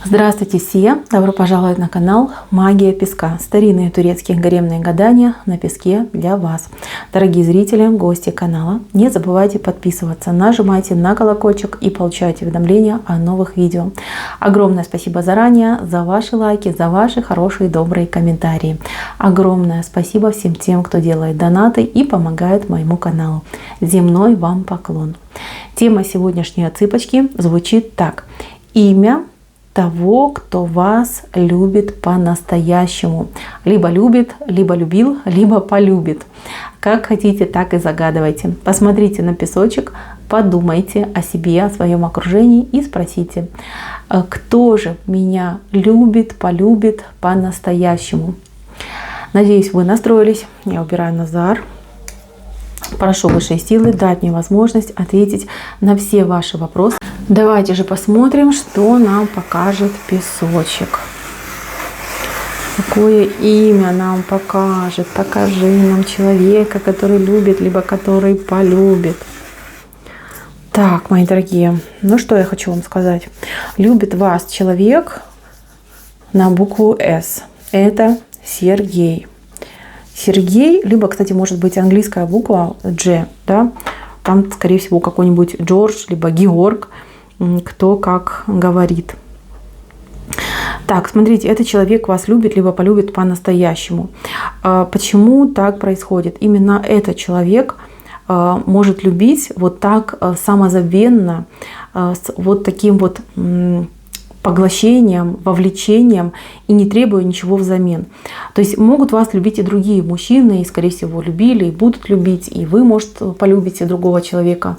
Здравствуйте все! Добро пожаловать на канал Магия Песка. Старинные турецкие гаремные гадания на песке для вас. Дорогие зрители, гости канала, не забывайте подписываться, нажимайте на колокольчик и получайте уведомления о новых видео. Огромное спасибо заранее за ваши лайки, за ваши хорошие добрые комментарии. Огромное спасибо всем тем, кто делает донаты и помогает моему каналу. Земной вам поклон. Тема сегодняшней цыпочки звучит так. Имя того, кто вас любит по-настоящему. Либо любит, либо любил, либо полюбит. Как хотите, так и загадывайте. Посмотрите на песочек, подумайте о себе, о своем окружении и спросите, кто же меня любит, полюбит по-настоящему. Надеюсь, вы настроились. Я убираю Назар. Прошу высшей силы дать мне возможность ответить на все ваши вопросы. Давайте же посмотрим, что нам покажет песочек. Какое имя нам покажет. Покажи нам человека, который любит, либо который полюбит. Так, мои дорогие, ну что я хочу вам сказать. Любит вас человек на букву «С». Это Сергей. Сергей, либо, кстати, может быть английская буква G, да, там, скорее всего, какой-нибудь Джордж, либо Георг, кто как говорит. Так, смотрите, этот человек вас любит, либо полюбит по-настоящему. Почему так происходит? Именно этот человек может любить вот так самозабвенно, с вот таким вот поглощением, вовлечением и не требуя ничего взамен. То есть могут вас любить и другие мужчины, и, скорее всего, любили, и будут любить, и вы, может, полюбите другого человека.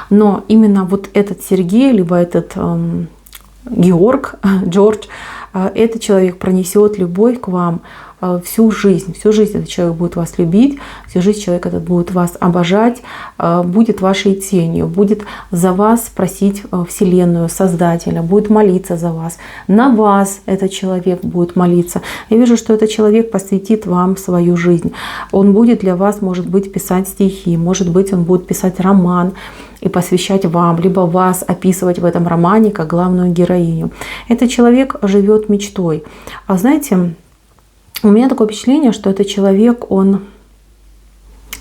Но именно вот этот Сергей, либо этот Георг, Джордж, этот человек пронесет любовь к вам всю жизнь. Всю жизнь этот человек будет вас любить, всю жизнь человек этот будет вас обожать, будет вашей тенью, будет за вас просить Вселенную, Создателя, будет молиться за вас. На вас этот человек будет молиться. Я вижу, что этот человек посвятит вам свою жизнь. Он будет для вас, может быть, писать стихи, может быть, он будет писать роман и посвящать вам, либо вас описывать в этом романе как главную героиню. Этот человек живет мечтой. А знаете, у меня такое впечатление, что этот человек, он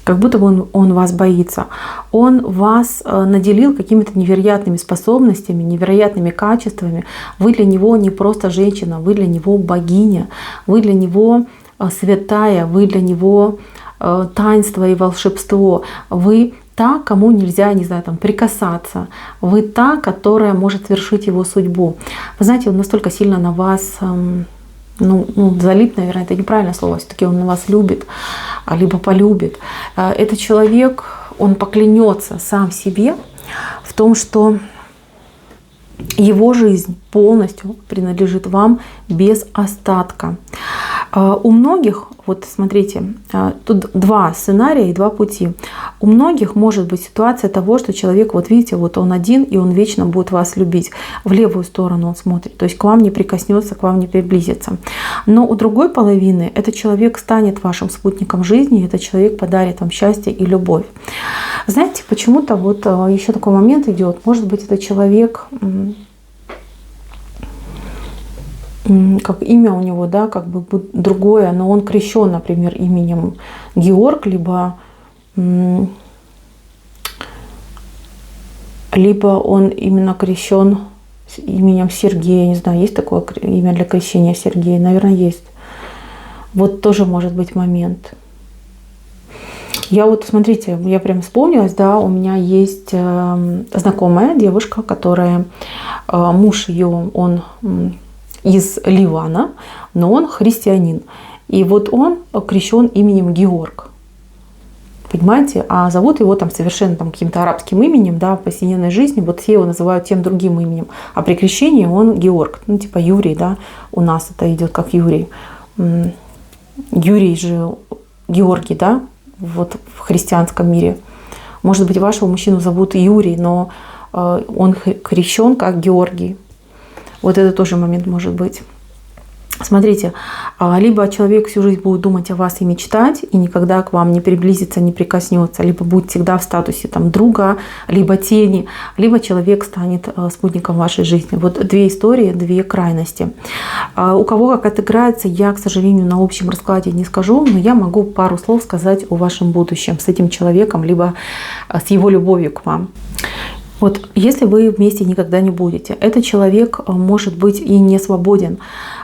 как будто бы он вас боится. Он вас наделил какими-то невероятными способностями, невероятными качествами. Вы для него не просто женщина, вы для него богиня, вы для него святая, вы для него таинство и волшебство. Вы та, кому нельзя, не знаю, там, прикасаться. Вы та, которая может свершить его судьбу. Вы знаете, он настолько сильно на вас залип, наверное, это неправильное слово, все-таки он на вас любит, либо полюбит. Этот человек, он поклянется сам себе в том, что его жизнь полностью принадлежит вам без остатка. У многих, вот смотрите, тут два сценария и два пути. У многих может быть ситуация того, что человек, вот видите, вот он один, и он вечно будет вас любить. В левую сторону он смотрит, то есть к вам не прикоснется, к вам не приблизится. Но у другой половины этот человек станет вашим спутником жизни, и этот человек подарит вам счастье и любовь. Знаете, почему-то вот еще такой момент идет, может быть, этот человек, как имя у него, да, как бы другое, но он крещен, например, именем Георг, либо он именно крещен именем Сергея, не знаю, есть такое имя для крещения Сергея, наверное, есть. Вот тоже может быть момент. Я вот, смотрите, я прям вспомнилась, да, у меня есть знакомая девушка, которая, муж ее, он из Ливана, но он христианин. И вот он крещен именем Георг. Понимаете? А зовут его там совершенно там каким-то арабским именем, да, в повседневной жизни. Вот все его называют тем другим именем. А при крещении он Георг. Ну, типа Юрий, да. У нас это идет как Юрий. Юрий же Георгий, да, вот в христианском мире. Может быть, вашего мужчину зовут Юрий, но он крещен как Георгий. Вот это тоже момент может быть. Смотрите, либо человек всю жизнь будет думать о вас и мечтать, и никогда к вам не приблизится, не прикоснется, либо будет всегда в статусе там друга, либо тени, либо человек станет спутником вашей жизни. Вот две истории, две крайности. У кого как отыграется, я, к сожалению, на общем раскладе не скажу, но я могу пару слов сказать о вашем будущем с этим человеком, либо с его любовью к вам. Вот если вы вместе никогда не будете, этот человек может быть и не свободен.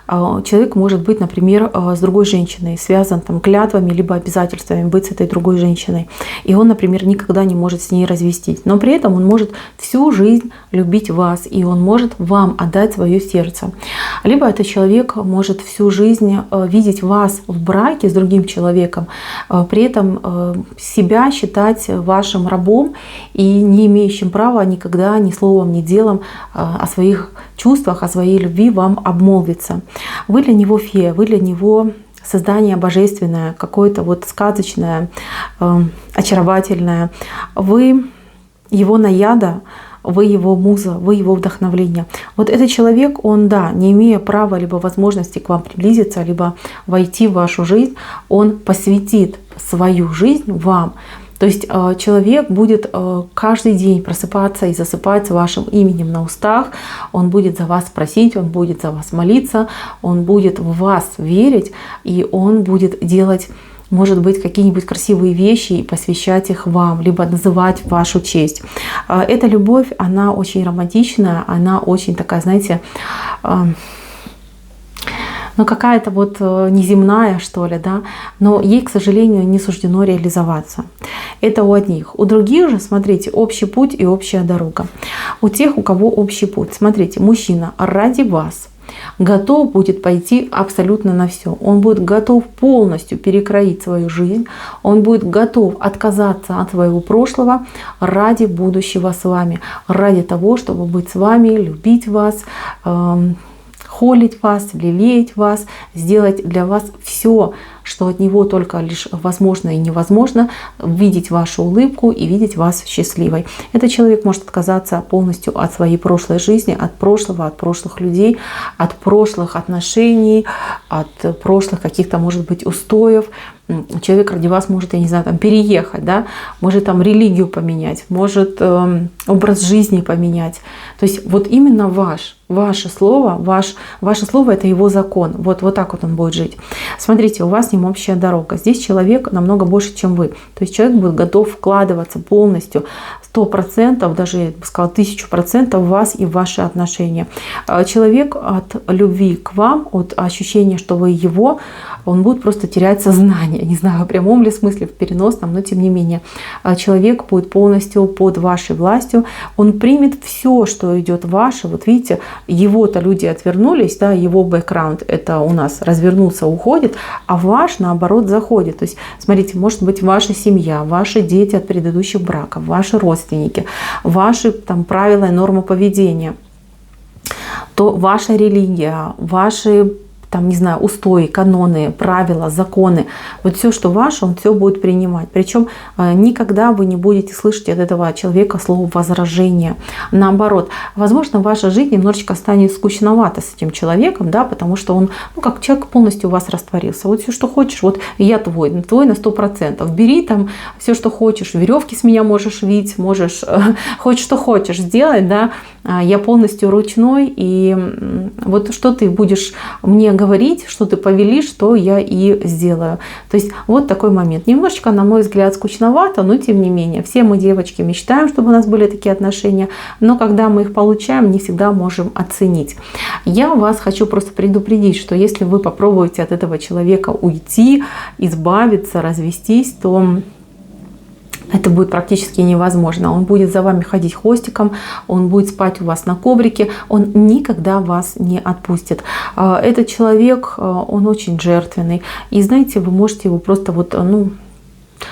Человек может быть, например, с другой женщиной, связан там клятвами либо обязательствами быть с этой другой женщиной. И он, например, никогда не может с ней развестись. Но при этом он может всю жизнь любить вас, и он может вам отдать свое сердце. Либо этот человек может всю жизнь видеть вас в браке с другим человеком, при этом себя считать вашим рабом и не имеющим права никогда ни словом, ни делом о своих чувствах, о своей любви вам обмолвиться. Вы для него фея, вы для него создание божественное, какое-то вот сказочное, очаровательное. Вы его наяда, вы его муза, вы его вдохновление. Вот этот человек, он, да, не имея права либо возможности к вам приблизиться, либо войти в вашу жизнь, он посвятит свою жизнь вам. То есть человек будет каждый день просыпаться и засыпать с вашим именем на устах. Он будет за вас просить, он будет за вас молиться, он будет в вас верить, и он будет делать, может быть, какие-нибудь красивые вещи и посвящать их вам, либо называть в вашу честь. Эта любовь, она очень романтичная, она очень такая, знаете, ну какая-то вот неземная, что ли, да, но ей, к сожалению, не суждено реализоваться. Это у одних. У других же, смотрите, общий путь и общая дорога. У тех, у кого общий путь, смотрите, мужчина ради вас готов будет пойти абсолютно на все. Он будет готов полностью перекроить свою жизнь. Он будет готов отказаться от своего прошлого ради будущего с вами. Ради того, чтобы быть с вами, любить вас, холить вас, лелеять вас, сделать для вас все, что от него только лишь возможно и невозможно, видеть вашу улыбку и видеть вас счастливой. Этот человек может отказаться полностью от своей прошлой жизни, от прошлого, от прошлых людей, от прошлых отношений, от прошлых каких-то, может быть, устоев. Человек ради вас может, я не знаю, там переехать, да, может там религию поменять, может образ жизни поменять. То есть вот именно ваше слово, ваше слово — это его закон. Вот так вот он будет жить. Смотрите, у вас с ним общая дорога. Здесь человек намного больше, чем вы. То есть человек будет готов вкладываться полностью, 100%, даже, я бы сказала, 1000% в вас и в ваши отношения. Человек от любви к вам, от ощущения, что вы его, он будет просто терять сознание. Не знаю, в прямом ли смысле, в переносном, но тем не менее. Человек будет полностью под вашей властью. Он примет все, что идет ваше. Вот видите, его-то люди отвернулись, да, его бэкграунд это у нас развернулся, уходит, а ваш, наоборот, заходит. То есть, смотрите, может быть, ваша семья, ваши дети от предыдущих браков, ваши родственники, ваши там правила и нормы поведения, то ваша религия, ваши там, не знаю, устои, каноны, правила, законы, вот все, что ваше, он все будет принимать. Причем никогда вы не будете слышать от этого человека слово возражение. Наоборот, возможно, ваша жизнь немножечко станет скучновата с этим человеком, да, потому что он, ну, как человек полностью у вас растворился. Вот все, что хочешь, вот я твой на 100%. Бери там все, что хочешь, веревки с меня можешь вить, можешь хоть что хочешь сделать, да, я полностью ручной, и вот что ты будешь мне говорить, что ты повелишь, что я и сделаю. То есть вот такой момент. Немножечко, на мой взгляд, скучновато, но тем не менее. Все мы, девочки, мечтаем, чтобы у нас были такие отношения, но когда мы их получаем, не всегда можем оценить. Я вас хочу просто предупредить, что если вы попробуете от этого человека уйти, избавиться, развестись, то это будет практически невозможно. Он будет за вами ходить хвостиком, он будет спать у вас на коврике, он никогда вас не отпустит. Этот человек, он очень жертвенный. И знаете, вы можете его просто вот, ну,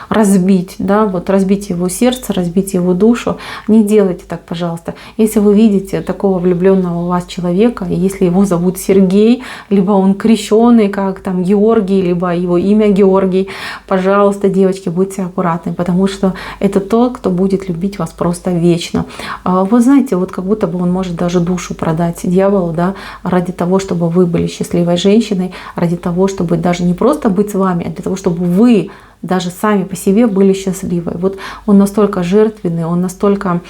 разбить, да, вот разбить его сердце, разбить его душу. Не делайте так, пожалуйста. Если вы видите такого влюбленного у вас человека, и если его зовут Сергей, либо он крещеный, как там Георгий, либо его имя Георгий, пожалуйста, девочки, будьте аккуратны, потому что это тот, кто будет любить вас просто вечно. Вы знаете, вот как будто бы он может даже душу продать дьяволу, да, ради того, чтобы вы были счастливой женщиной, ради того, чтобы даже не просто быть с вами, а для того, чтобы вы даже сами по себе были счастливы. Вот он настолько жертвенный, он настолько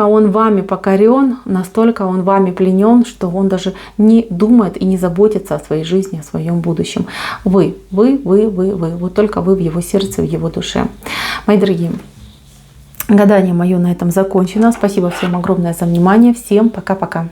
он вами покорен, настолько он вами пленен, что он даже не думает и не заботится о своей жизни, о своем будущем. Вы. Вот только вы в его сердце, в его душе. Мои дорогие, гадание мое на этом закончено. Спасибо всем огромное за внимание. Всем пока-пока.